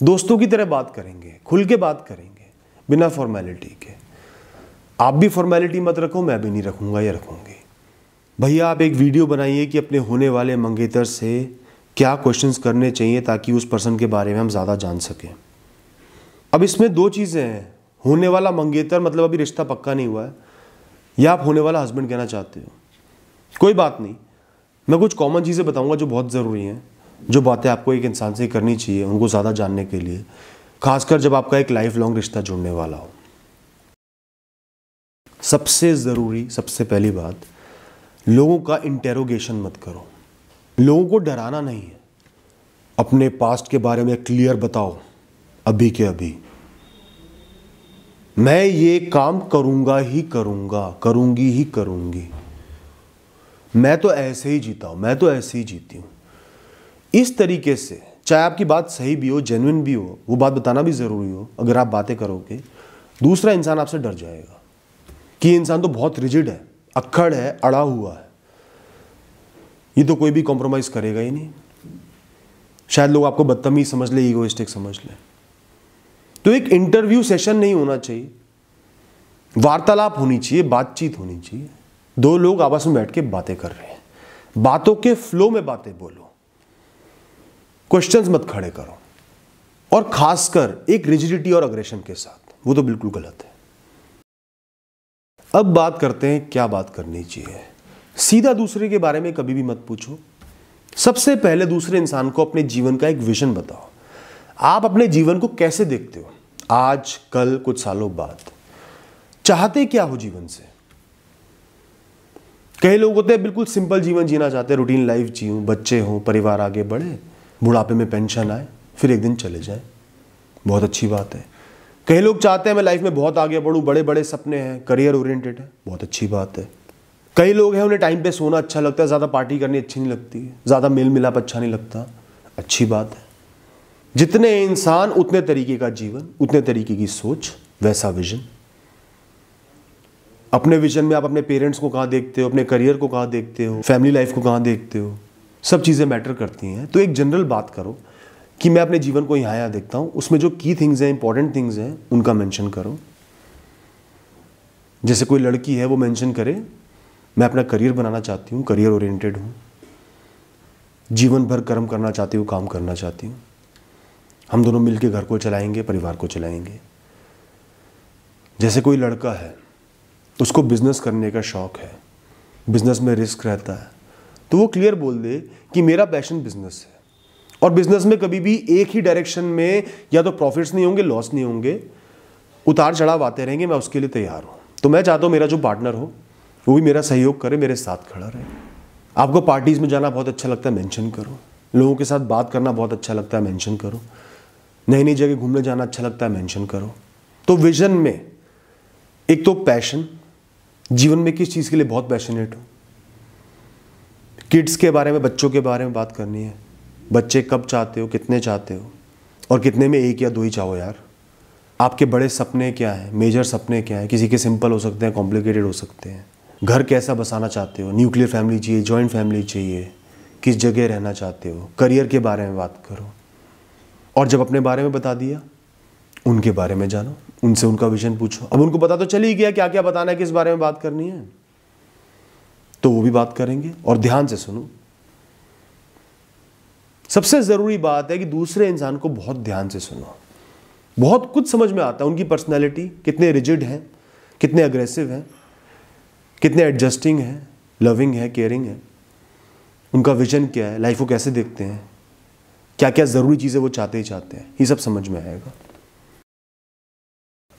दोस्तों की तरह बात करेंगे, खुल के बात करेंगे, बिना फॉर्मेलिटी के। आप भी फॉर्मेलिटी मत रखो, मैं भी नहीं रखूंगा या रखूंगी। भैया आप एक वीडियो बनाइए कि अपने होने वाले मंगेतर से क्या क्वेश्चंस करने चाहिए ताकि उस पर्सन के बारे में हम ज़्यादा जान सकें। अब इसमें दो चीज़ें हैं, होने वाला मंगेतर मतलब अभी रिश्ता पक्का नहीं हुआ है, या आप होने वाला हस्बैंड कहना चाहते हो। कोई बात नहीं, मैं कुछ कॉमन चीज़ें बताऊंगा जो बहुत ज़रूरी हैं, जो बातें आपको एक इंसान से करनी चाहिए उनको ज़्यादा जानने के लिए, खासकर जब आपका एक लाइफ लॉन्ग रिश्ता जुड़ने वाला हो। सबसे ज़रूरी, सबसे पहली बात, लोगों का इंटेरोगेशन मत करो। लोगों को डराना नहीं है, अपने पास्ट के बारे में क्लियर बताओ, अभी के अभी मैं ये काम करूंगा ही करूंगा, करूंगी ही करूंगी, मैं तो ऐसे ही जीता हूं, मैं तो ऐसे ही जीती हूं। इस तरीके से, चाहे आपकी बात सही भी हो, जेन्युइन भी हो, वो बात बताना भी ज़रूरी हो, अगर आप बातें करोगे दूसरा इंसान आपसे डर जाएगा कि ये इंसान तो बहुत रिजिड है, अक्खड़ है, अड़ा हुआ है, ये तो कोई भी कॉम्प्रोमाइज़ करेगा ही नहीं। शायद लोग आपको बदतमीज समझ ले, ईगोइस्टिक समझ ले। तो एक इंटरव्यू सेशन नहीं होना चाहिए, वार्तालाप होनी चाहिए, बातचीत होनी चाहिए। दो लोग आपस में बैठ के बातें कर रहे हैं, बातों के फ्लो में बातें बोलो, क्वेश्चंस मत खड़े करो, और खासकर एक रिजिडिटी और अग्रेशन के साथ, वो तो बिल्कुल गलत है। अब बात करते हैं क्या बात करनी चाहिए। सीधा दूसरे के बारे में कभी भी मत पूछो। सबसे पहले दूसरे इंसान को अपने जीवन का एक विजन बताओ। आप अपने जीवन को कैसे देखते हो, आज, कल, कुछ सालों बाद, चाहते क्या हो जीवन से। कई लोग होते हैं बिल्कुल सिंपल जीवन जीना चाहते हैं, रूटीन लाइफ जीऊं, बच्चे हों, परिवार आगे बढ़े, बुढ़ापे में पेंशन आए, फिर एक दिन चले जाए, बहुत अच्छी बात है। कई लोग चाहते हैं मैं लाइफ में बहुत आगे बढ़ूं, बड़े बड़े सपने हैं, करियर ओरिएंटेड है, बहुत अच्छी बात है। कई लोग हैं उन्हें टाइम पे सोना अच्छा लगता है, ज़्यादा पार्टी करनी अच्छी नहीं लगती है, ज़्यादा मेल मिलाप अच्छा नहीं लगता, अच्छी बात है। जितने इंसान उतने तरीके का जीवन, उतने तरीके की सोच, वैसा विजन। अपने विजन में आप अपने पेरेंट्स को कहाँ देखते हो, अपने करियर को कहाँ देखते हो, फैमिली लाइफ को कहाँ देखते हो, सब चीज़ें मैटर करती हैं। तो एक जनरल बात करो कि मैं अपने जीवन को यहाँ देखता हूँ, उसमें जो की थिंग्स हैं, इंपॉर्टेंट थिंग्स हैं, उनका मेंशन करो। जैसे कोई लड़की है वो मेंशन करे मैं अपना करियर बनाना चाहती हूँ, करियर ओरिएंटेड हूँ, जीवन भर कर्म करना चाहती हूँ, काम करना चाहती हूँ, हम दोनों मिलकर घर को चलाएंगे, परिवार को चलाएंगे। जैसे कोई लड़का है उसको बिजनेस करने का शौक है, बिजनेस में रिस्क रहता है, तो वो क्लियर बोल दे कि मेरा पैशन बिजनेस है, और बिजनेस में कभी भी एक ही डायरेक्शन में या तो प्रॉफिट्स नहीं होंगे, लॉस नहीं होंगे, उतार चढ़ाव आते रहेंगे, मैं उसके लिए तैयार हूँ। तो मैं चाहता हूँ मेरा जो पार्टनर हो वो भी मेरा सहयोग करे, मेरे साथ खड़ा रहे। आपको पार्टीज में जाना बहुत अच्छा लगता है, मेंशन करो। लोगों के साथ बात करना बहुत अच्छा लगता है, मेंशन करो। नई नई जगह घूमने जाना अच्छा लगता है, मेंशन करो। तो विजन में एक तो पैशन, जीवन में किस चीज़ के लिए बहुत पैशनेट हो। किड्स के बारे में, बच्चों के बारे में बात करनी है। बच्चे कब चाहते हो, कितने चाहते हो, और कितने में एक या दो ही चाहो यार। आपके बड़े सपने क्या हैं, मेजर सपने क्या हैं। किसी के सिंपल हो सकते हैं, कॉम्प्लिकेटेड हो सकते हैं। घर कैसा बसाना चाहते हो, न्यूक्लियर फैमिली चाहिए, जॉइंट फैमिली चाहिए, किस जगह रहना चाहते हो। करियर के बारे में बात करो, और जब अपने बारे में बता दिया, उनके बारे में जानो, उनसे उनका विजन पूछो। अब उनको पता तो चल ही गया क्या क्या बताना है, किस बारे में बात करनी है, तो वो भी बात करेंगे। और ध्यान से सुनो, सबसे ज़रूरी बात है कि दूसरे इंसान को बहुत ध्यान से सुनो। बहुत कुछ समझ में आता है, उनकी पर्सनैलिटी, कितने रिजिड हैं, कितने अग्रेसिव हैं, कितने एडजस्टिंग हैं, लविंग है, केयरिंग है, उनका विजन क्या है, लाइफ को कैसे देखते हैं, क्या क्या ज़रूरी चीज़ें वो चाहते ही चाहते हैं, ये सब समझ में आएगा।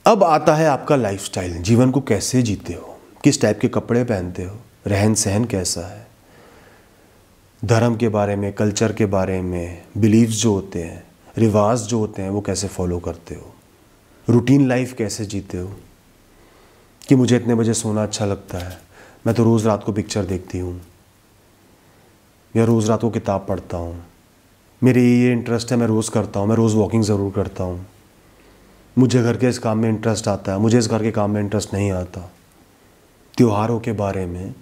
अब आता है आपका लाइफस्टाइल, जीवन को कैसे जीते हो, किस टाइप के कपड़े पहनते हो, रहन सहन कैसा है, धर्म के बारे में, कल्चर के बारे में, बिलीव्स जो होते हैं, रिवाज जो होते हैं, वो कैसे फॉलो करते हो, रूटीन लाइफ कैसे जीते हो, कि मुझे इतने बजे सोना अच्छा लगता है, मैं तो रोज़ रात को पिक्चर देखती हूँ, या रोज़ रात को किताब पढ़ता हूँ, मेरे ये इंटरेस्ट है, मैं रोज़ करता हूँ, मैं रोज़ वॉकिंग ज़रूर करता हूँ, मुझे घर के इस काम में इंटरेस्ट आता है, मुझे इस घर के काम में इंटरेस्ट नहीं आता। त्योहारों के बारे में,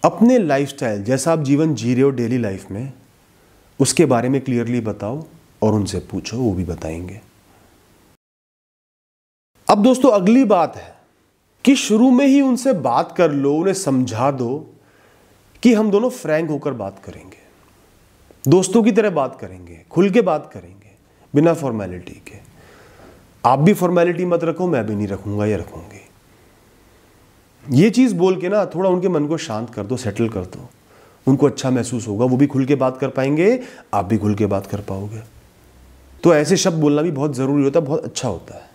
अपने लाइफस्टाइल, जैसा आप जीवन जी रहे हो डेली लाइफ में, उसके बारे में क्लियरली बताओ, और उनसे पूछो, वो भी बताएंगे। अब दोस्तों अगली बात है कि शुरू में ही उनसे बात कर लो, उन्हें समझा दो कि हम दोनों फ्रैंक होकर बात करेंगे, दोस्तों की तरह बात करेंगे, खुल के बात करेंगे, बिना फॉर्मेलिटी के। आप भी फॉर्मेलिटी मत रखो, मैं भी नहीं रखूंगा या रखूंगी। ये चीज बोल के ना थोड़ा उनके मन को शांत कर दो, सेटल कर दो, उनको अच्छा महसूस होगा, वो भी खुल के बात कर पाएंगे, आप भी खुल के बात कर पाओगे। तो ऐसे शब्द बोलना भी बहुत जरूरी होता है, बहुत अच्छा होता है।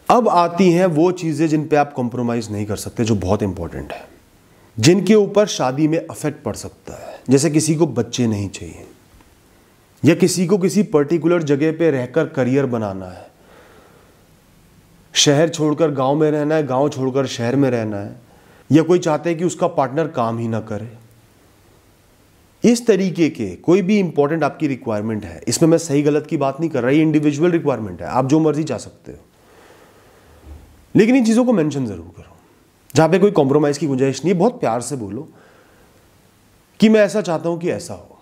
अब आती हैं वो चीजें जिन पे आप कॉम्प्रोमाइज नहीं कर सकते, जो बहुत इंपॉर्टेंट है, जिनके ऊपर शादी में अफेक्ट पड़ सकता है। जैसे किसी को बच्चे नहीं चाहिए, या किसी को किसी पर्टिकुलर जगह पे रहकर करियर बनाना है, शहर छोड़कर गांव में रहना है, गांव छोड़कर शहर में रहना है, या कोई चाहता है कि उसका पार्टनर काम ही ना करे। इस तरीके के कोई भी इंपॉर्टेंट आपकी रिक्वायरमेंट है, इसमें मैं सही गलत की बात नहीं कर रहा, ये इंडिविजुअल रिक्वायरमेंट है, आप जो मर्जी चाह सकते हो, लेकिन इन चीजों को मेंशन जरूर करो। जहां पे कोई कॉम्प्रोमाइज की गुंजाइश नहीं है, बहुत प्यार से बोलो कि मैं ऐसा चाहता हूं कि ऐसा हो,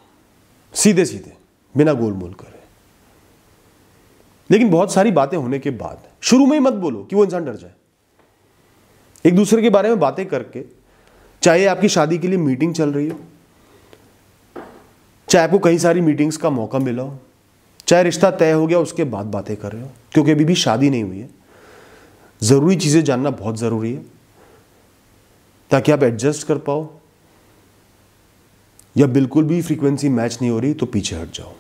सीधे सीधे, बिना गोलमोल करे। लेकिन बहुत सारी बातें होने के बाद शुरू में ही मत बोलो कि वो इंसान डर जाए। एक दूसरे के बारे में बातें करके, चाहे आपकी शादी के लिए मीटिंग चल रही हो, चाहे आपको कई सारी मीटिंग्स का मौका मिला हो, चाहे रिश्ता तय हो गया उसके बाद बातें कर रहे हो, क्योंकि अभी भी शादी नहीं हुई है, जरूरी चीजें जानना बहुत जरूरी है, ताकि आप एडजस्ट कर पाओ, या बिल्कुल भी फ्रीक्वेंसी मैच नहीं हो रही तो पीछे हट जाओ।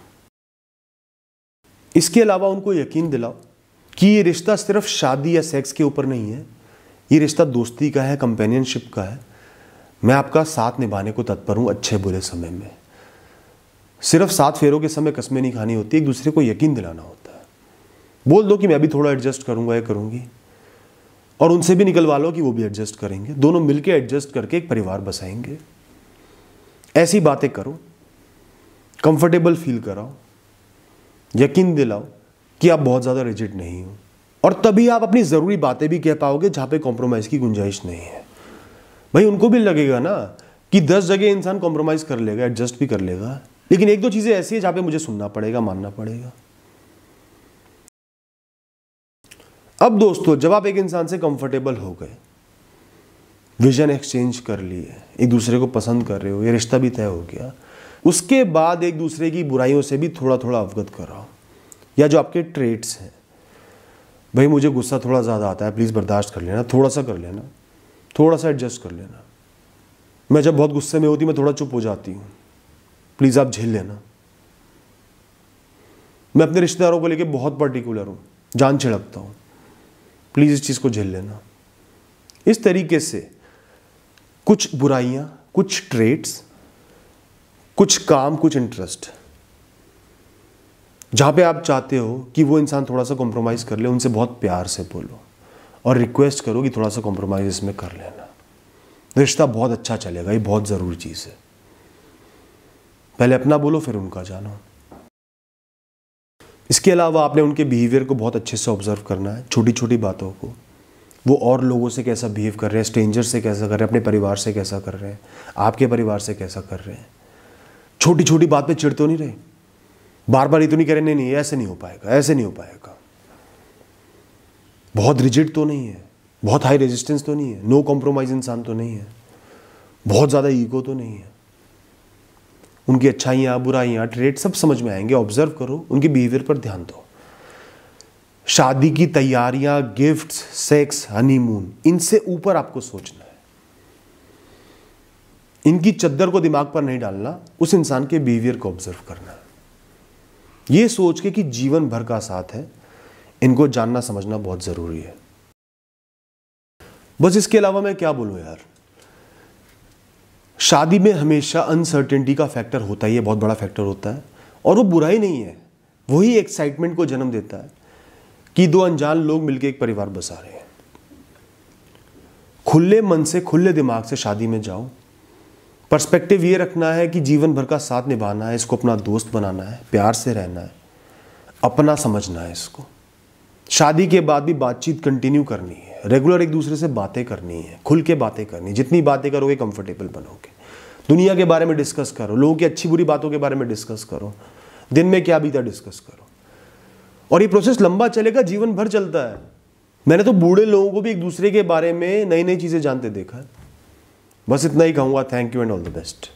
इसके अलावा उनको यकीन दिलाओ कि ये रिश्ता सिर्फ शादी या सेक्स के ऊपर नहीं है, ये रिश्ता दोस्ती का है, कंपेनियनशिप का है। मैं आपका साथ निभाने को तत्पर हूं, अच्छे बुरे समय में। सिर्फ 7 फेरों के समय कस्में नहीं खानी होती, एक दूसरे को यकीन दिलाना होता है। बोल दो कि मैं भी थोड़ा एडजस्ट करूंगा या करूंगी, और उनसे भी निकलवा लो कि वो भी एडजस्ट करेंगे, दोनों मिलकर एडजस्ट करके एक परिवार बसाएंगे। ऐसी बातें करो, कंफर्टेबल फील कराओ, यकीन दिलाओ कि आप बहुत ज्यादा रिजिड नहीं हो, और तभी आप अपनी जरूरी बातें भी कह पाओगे जहां पे कॉम्प्रोमाइज की गुंजाइश नहीं है। भाई उनको भी लगेगा ना कि 10 जगह इंसान कॉम्प्रोमाइज कर लेगा, एडजस्ट भी कर लेगा, लेकिन 1-2 चीजें ऐसी है जहां पे मुझे सुनना पड़ेगा, मानना पड़ेगा। अब दोस्तों जब आप एक इंसान से कंफर्टेबल हो गए, विजन एक्सचेंज कर लिए, एक दूसरे को पसंद कर रहे हो, ये रिश्ता भी तय हो गया, उसके बाद एक दूसरे की बुराइयों से भी थोड़ा थोड़ा अवगत कराओ, या जो आपके ट्रेट्स हैं। भाई मुझे गुस्सा थोड़ा ज़्यादा आता है, प्लीज़ बर्दाश्त कर लेना, थोड़ा सा कर लेना, थोड़ा सा एडजस्ट कर लेना। मैं जब बहुत गुस्से में होती मैं थोड़ा चुप हो जाती हूँ, प्लीज़ आप झेल लेना। मैं अपने रिश्तेदारों को लेकर बहुत पर्टिकुलर हूँ, जान छिड़कता हूँ, प्लीज़ इस चीज़ को झेल लेना। इस तरीके से कुछ बुराइयाँ, कुछ ट्रेट्स, कुछ काम, कुछ इंटरेस्ट, जहां पे आप चाहते हो कि वो इंसान थोड़ा सा कॉम्प्रोमाइज कर ले, उनसे बहुत प्यार से बोलो और रिक्वेस्ट करो कि थोड़ा सा कॉम्प्रोमाइज इसमें कर लेना। रिश्ता बहुत अच्छा चलेगा, ये बहुत ज़रूरी चीज़ है। पहले अपना बोलो, फिर उनका जानो। इसके अलावा आपने उनके बिहेवियर को बहुत अच्छे से ऑब्जर्व करना है, छोटी छोटी बातों को। वो और लोगों से कैसा बिहेव कर रहे हैं, स्ट्रेंजर से कैसा कर रहे हैं, अपने परिवार से कैसा कर रहे हैं, आपके परिवार से कैसा कर रहे हैं। छोटी छोटी बात पे चिढ़ तो नहीं रहे, बार बार ये तो नहीं कह रहे नहीं ऐसे नहीं हो पाएगा, ऐसे नहीं हो पाएगा। बहुत रिजिड तो नहीं है, बहुत हाई रेजिस्टेंस तो नहीं है, नो कॉम्प्रोमाइज इंसान तो नहीं है, बहुत ज़्यादा ईगो तो नहीं है। उनकी अच्छाइयाँ, बुराइयाँ, ट्रेड सब समझ में आएंगे। ऑब्जर्व करो, उनके बिहेवियर पर ध्यान दो। शादी की तैयारियां, गिफ्ट्स, सेक्स, हनीमून, इनसे ऊपर आपको सोचना है। इनकी चद्दर को दिमाग पर नहीं डालना, उस इंसान के बिहेवियर को ऑब्जर्व करना है। ये सोच के कि जीवन भर का साथ है, इनको जानना समझना बहुत जरूरी है। बस इसके अलावा मैं क्या बोलूं यार, शादी में हमेशा अनसर्टेनिटी का फैक्टर होता ही है, बहुत बड़ा फैक्टर होता है, और वो बुराई नहीं है, वही एक्साइटमेंट को जन्म देता है कि 2 अनजान लोग मिलकर एक परिवार बसा रहे हैं। खुले मन से, खुले दिमाग से शादी में जाओ। पर्सपेक्टिव ये रखना है कि जीवन भर का साथ निभाना है, इसको अपना दोस्त बनाना है, प्यार से रहना है, अपना समझना है इसको। शादी के बाद भी बातचीत कंटिन्यू करनी है, रेगुलर एक दूसरे से बातें करनी है, खुल के बातें करनी है। जितनी बातें करोगे कंफर्टेबल बनोगे। दुनिया के बारे में डिस्कस करो, लोगों की अच्छी बुरी बातों के बारे में डिस्कस करो, दिन में क्या बीता डिस्कस करो। और ये प्रोसेस लंबा चलेगा, जीवन भर चलता है। मैंने तो बूढ़े लोगों को भी एक दूसरे के बारे में नई नई चीज़ें जानते देखा है। बस इतना ही कहूँगा, thank you and all the best.